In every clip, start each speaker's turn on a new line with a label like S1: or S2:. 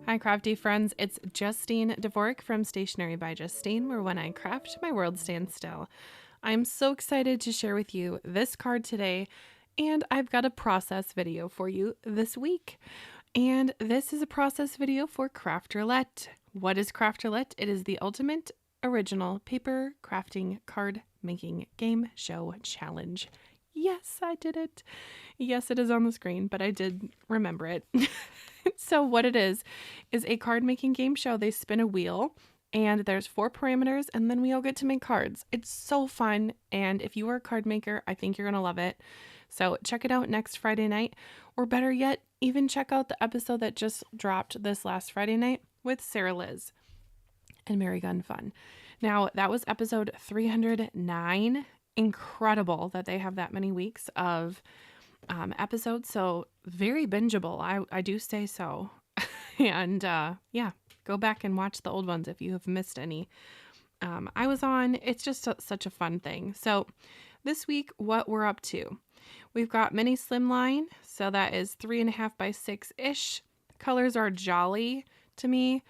S1: Hi crafty friends, it's Justine Dvorak from Stationery by Justine, where when I craft, my world stands still. I'm so excited to share with you this card today, and I've got a process video for you this week. And this is a process video for Craft Roulette. What is Craft Roulette? It is the ultimate original paper crafting card making game show challenge. Yes, I did it. Yes, it is on the screen, but I did remember it. So what it is a card making game show. They spin a wheel and there's 4 parameters and then we all get to make cards. It's so fun. And if you are a card maker, I think you're going to love it. So check it out next Friday night, or better yet, even check out the episode that just dropped this last Friday night with Sarah Liz and Mary Gun Fun. Now that was episode 309. Incredible that they have that many weeks of episodes, so very bingeable. I do say so. And yeah, go back and watch the old ones if you have missed any. I was on. It's just such a fun thing. So this week, what we're up to, we've got mini Slimline, so that is 3.5 by 6-ish. Colors are jolly to me.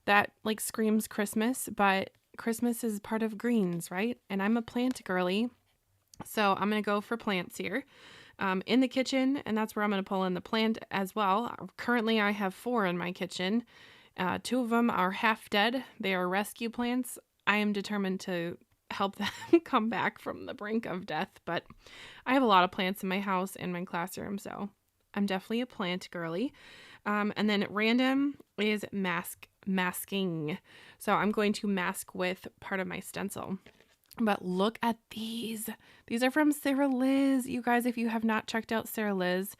S1: That like screams Christmas, but Christmas is part of greens, right? And I'm a plant girly, so I'm gonna go for plants here. In the kitchen, and that's where I'm going to pull in the plant as well. Currently, I have 4 in my kitchen. 2 of them are half dead. They are rescue plants. I am determined to help them come back from the brink of death, but I have a lot of plants in my house and my classroom, so I'm definitely a plant girly. And then random is masking. So I'm going to mask with part of my stencil. But look at these. These are from Sarah Liz. You guys, if you have not checked out Sarah Liz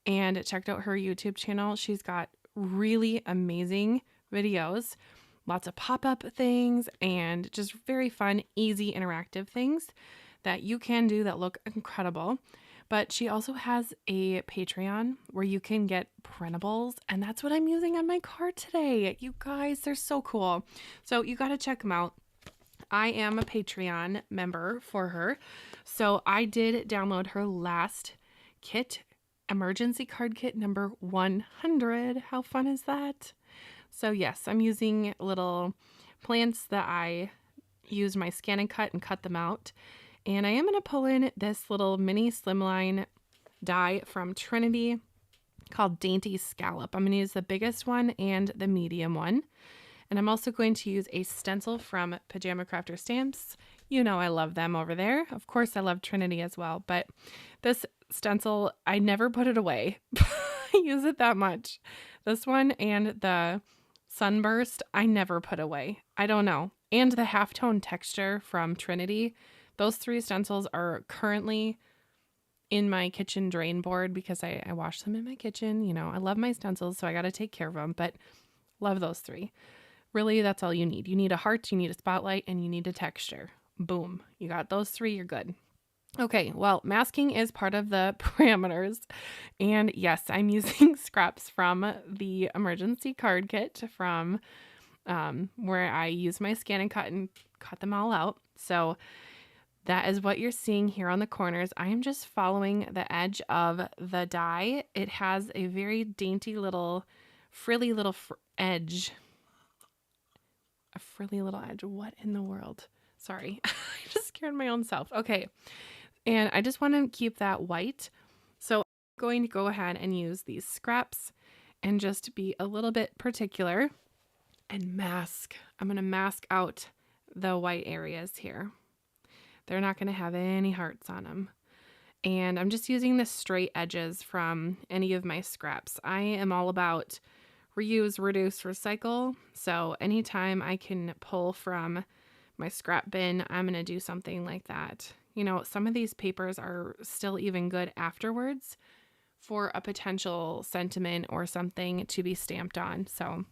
S1: and checked out her YouTube channel, she's got really amazing videos, lots of pop-up things, and just very fun, easy, interactive things that you can do that look incredible. But she also has a Patreon where you can get printables, and that's what I'm using on my card today. You guys, they're so cool. So you got to check them out. I am a Patreon member for her, so I did download her last kit, emergency card kit number 100. How fun is that? So yes, I'm using little plants that I use my scan and cut them out. And I am going to pull in this little mini Slimline die from Trinity called Dainty Scallop. I'm going to use the biggest one and the medium one. And I'm also going to use a stencil from Pajama Crafter Stamps. You know I love them over there. Of course, I love Trinity as well. But this stencil, I never put it away. I use it that much. This one and the Sunburst, I never put away. I don't know. And the halftone texture from Trinity. Those 3 stencils are currently in my kitchen drain board because I wash them in my kitchen. You know, I love my stencils, so I got to take care of them. But love those 3. Really, that's all you need. You need a heart, you need a spotlight, and you need a texture. Boom. You got those 3, you're good. Okay, well, masking is part of the parameters. And yes, I'm using scraps from the emergency card kit from where I use my scan and cut them all out. So that is what you're seeing here on the corners. I am just following the edge of the die. It has a very dainty little, frilly little edge. A frilly little edge. What in the world? Sorry. I just scared my own self. Okay. And I just want to keep that white. So I'm going to go ahead and use these scraps and just be a little bit particular and mask. I'm going to mask out the white areas here. They're not going to have any hearts on them. And I'm just using the straight edges from any of my scraps. I am all about reuse, reduce, recycle. So anytime I can pull from my scrap bin, I'm going to do something like that. You know, some of these papers are still even good afterwards for a potential sentiment or something to be stamped on. So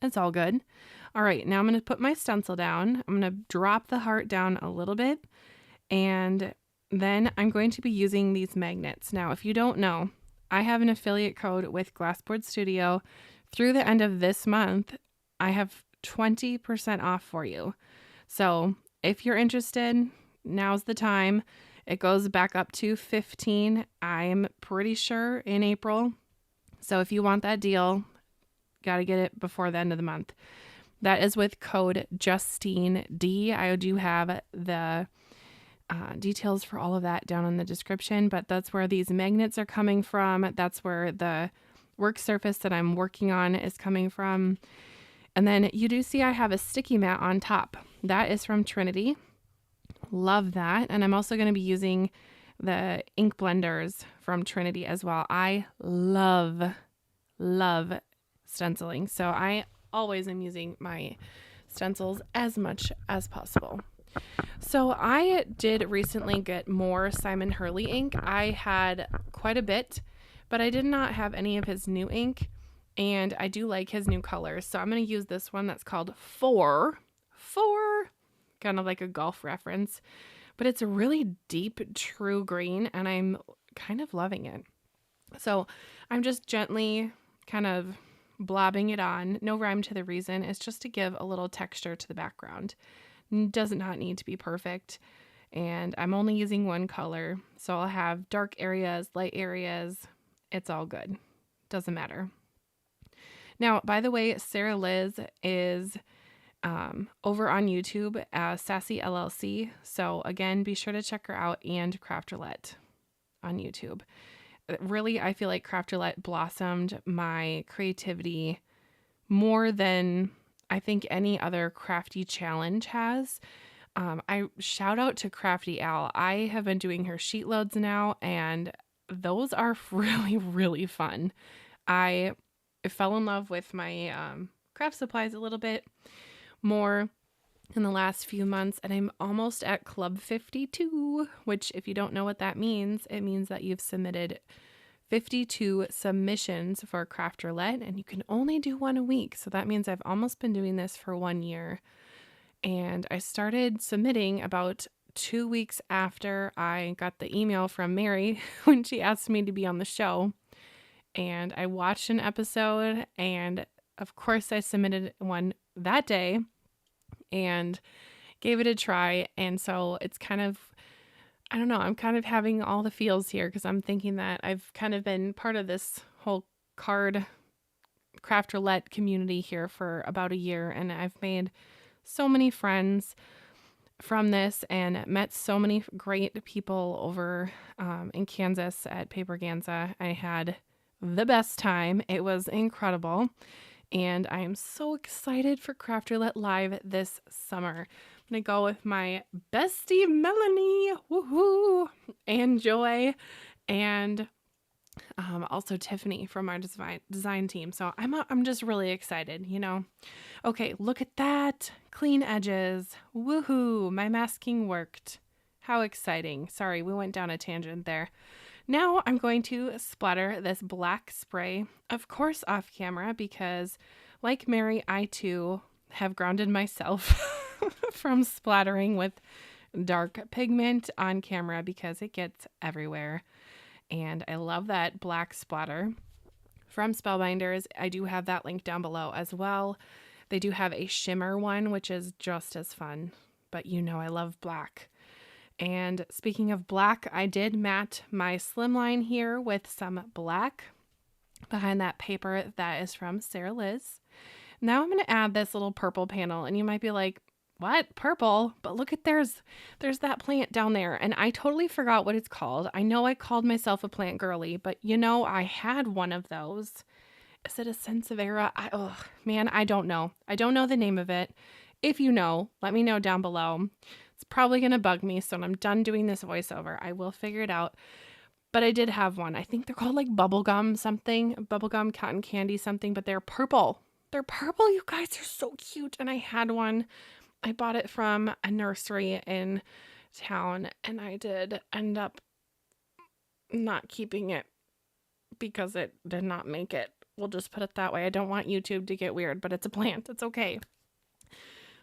S1: it's all good. All right, now I'm going to put my stencil down. I'm going to drop the heart down a little bit. And then I'm going to be using these magnets. Now, if you don't know, I have an affiliate code with Glassboard Studio. Through the end of this month, I have 20% off for you. So if you're interested, now's the time. It goes back up to 15, I'm pretty sure, in April. So if you want that deal, Got to get it before the end of the month. That is with code JustineD. I do have the details for all of that down in the description, but that's where these magnets are coming from. That's where the work surface that I'm working on is coming from. And then you do see I have a sticky mat on top. That is from Trinity. Love that. And I'm also going to be using the ink blenders from Trinity as well. I love stenciling. So I always am using my stencils as much as possible. So I did recently get more Simon Hurley ink. I had quite a bit, but I did not have any of his new ink, and I do like his new colors. So I'm going to use this one that's called Four, kind of like a golf reference, but it's a really deep, true green, and I'm kind of loving it. So I'm just gently kind of blobbing it on. No rhyme to the reason. It's just to give a little texture to the background. It does not need to be perfect. And I'm only using one color. So I'll have dark areas, light areas. It's all good. Doesn't matter. Now, by the way, Sarah Liz is over on YouTube as Sassy LLC. So again, be sure to check her out, and Craft Roulette on YouTube. Really, I feel like Craft Roulette blossomed my creativity more than I think any other crafty challenge has. I shout out to Crafty Al. I have been doing her sheet loads now, and those are really, really fun. I fell in love with my craft supplies a little bit more in the last few months, and I'm almost at Club 52, which, if you don't know what that means, it means that you've submitted 52 submissions for Craft Roulette, and you can only do one a week. So that means I've almost been doing this for 1 year. And I started submitting about 2 weeks after I got the email from Mary when she asked me to be on the show. And I watched an episode, and of course I submitted one that day and gave it a try. And so it's kind of, I don't know, I'm kind of having all the feels here, because I'm thinking that I've kind of been part of this whole card Craft Roulette community here for about a year, and I've made so many friends from this and met so many great people over in Kansas at Paperganza. I had the best time. It was incredible. And I am so excited for Craft Roulette Live this summer. I'm going to go with my bestie Melanie, woohoo, and Joy, and also Tiffany from our design team. So I'm just really excited, you know. Okay, look at that. Clean edges. Woohoo, my masking worked. How exciting. Sorry, we went down a tangent there. Now I'm going to splatter this black spray, of course off camera, because like Mary, I too have grounded myself from splattering with dark pigment on camera because it gets everywhere. And I love that black splatter from Spellbinders. I do have that link down below as well. They do have a shimmer one, which is just as fun, but you know I love black. And speaking of black, I did matte my Slimline here with some black behind that paper that is from Sarah Liz. Now I'm going to add this little purple panel, and you might be like, what? Purple? But look at there's that plant down there, and I totally forgot what it's called. I know I called myself a plant girly, but you know, I had one of those. Is it a Sansevieria? I don't know. I don't know the name of it. If you know, let me know down below. It's probably going to bug me, so when I'm done doing this voiceover, I will figure it out. But I did have one. I think they're called like bubblegum something, bubblegum cotton candy something, but they're purple. They're purple, you guys. They're so cute. And I had one. I bought it from a nursery in town, and I did end up not keeping it because it did not make it. We'll just put it that way. I don't want YouTube to get weird, but it's a plant. It's okay.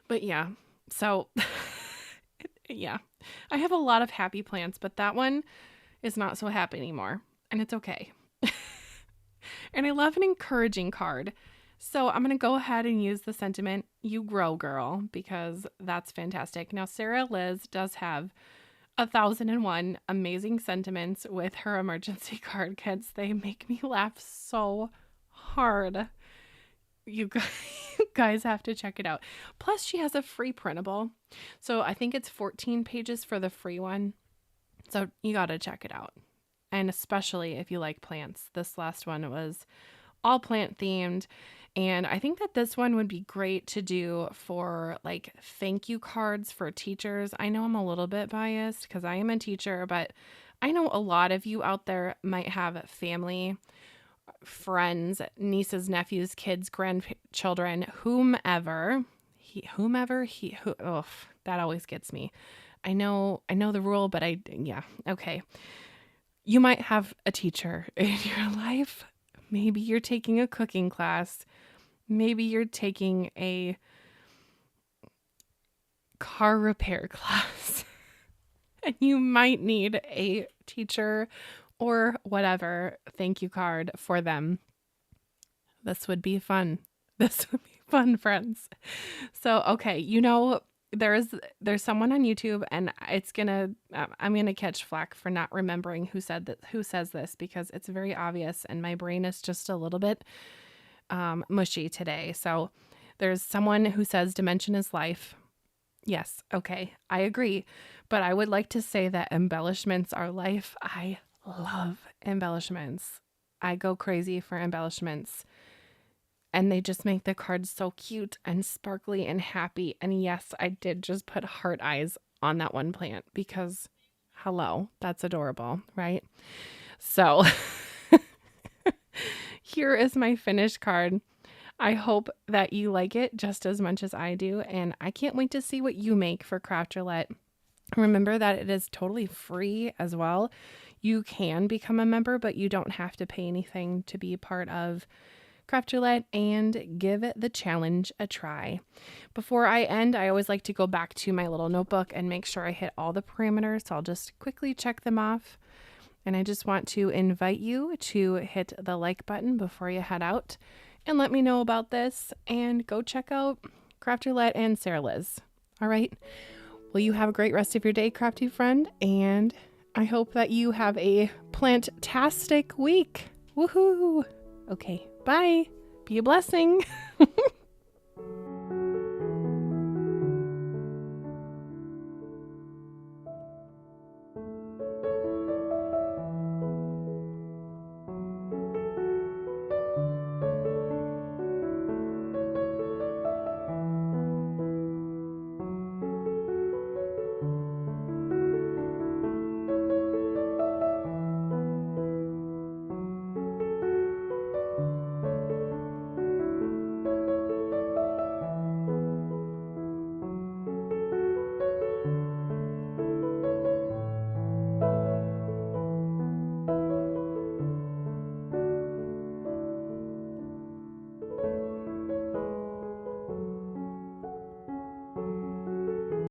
S1: But yeah, so yeah, I have a lot of happy plants, but that one is not so happy anymore, and it's okay. And I love an encouraging card. So I'm going to go ahead and use the sentiment, "You grow, girl," because that's fantastic. Now, Sarah Liz does have 1,001 amazing sentiments with her emergency card kits. They make me laugh so hard. You guys have to check it out. Plus, she has a free printable. So I think it's 14 pages for the free one. So you got to check it out. And especially if you like plants. This last one was all plant themed. And I think that this one would be great to do for like thank you cards for teachers. I know I'm a little bit biased because I am a teacher, but I know a lot of you out there might have family, friends, nieces, nephews, kids, grandchildren, oh, that always gets me. I know the rule, but yeah, okay. You might have a teacher in your life. Maybe you're taking a cooking class. Maybe you're taking a car repair class. And you might need a teacher or whatever thank you card for them. This would be fun. This would be fun, friends. So, okay, there's someone on YouTube, and I'm gonna catch flack for not remembering who says this, because it's very obvious and my brain is just a little bit mushy today. So there's someone who says dimension is life. Yes, okay, I agree, but I would like to say that embellishments are life. I love embellishments. I go crazy for embellishments. And they just make the cards so cute and sparkly and happy. And yes, I did just put heart eyes on that one plant because, hello, that's adorable, right? So here is my finished card. I hope that you like it just as much as I do. And I can't wait to see what you make for Craft Roulette. Remember that it is totally free as well. You can become a member, but you don't have to pay anything to be part of Craft Roulette and give the challenge a try. Before I end, I always like to go back to my little notebook and make sure I hit all the parameters. So I'll just quickly check them off. And I just want to invite you to hit the like button before you head out and let me know about this, and go check out Craft Roulette and Sarah Liz. All right. Well, you have a great rest of your day, crafty friend, and I hope that you have a plant-tastic week. Woohoo! Okay, bye. Be a blessing.